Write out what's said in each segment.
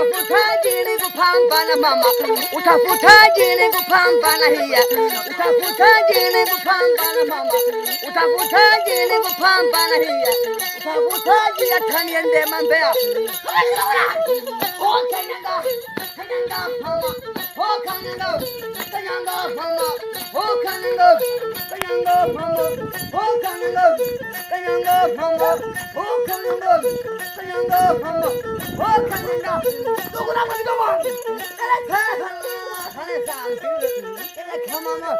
utafuta jini kupambana mama, utafuta jini kupambana hiya, utafuta jini kupambana mama, utafuta jini kupambana hiya, utafuta jini taniende mambea. Oh kanyanga, kanyanga mama, oh kanyanga, kanyanga mama, oh kanyanga, kanyanga mama, oh kanyanga, kanyanga mama, oh kanyanga, kanyanga mama, oh kanyanga. Tuguna mani kama, kala kala, kala samsi, kala kama mama,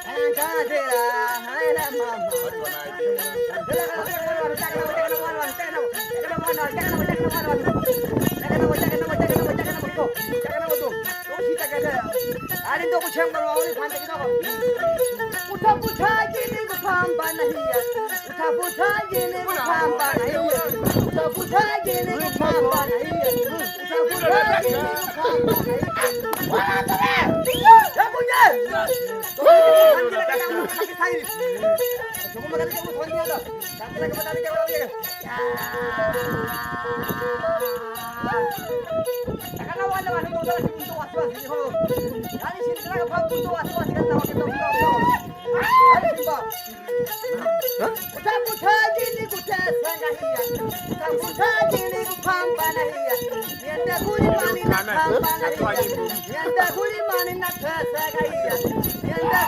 kala kala tera, kala mama. Ani to kuchhem karwa oni phante ki dawa utha jini kupambana hiya utha jini kupambana hiya utha jini kupambana hiya utha jini kupambana hiya wala tare ya kunje to phante ka naam khaki sai to ko magar ke wo thoni ada dakla ke batane ke wala ye takana wala wala ko dala ki to waswa ni ho yani sindra ka phab to waswa ni kan tawa ke to ani ba utha jini kutesanga hiya utha jini kupambana hiya yenda kuli mani na pambana hiya yenda kuli mani na tesa hiya yenda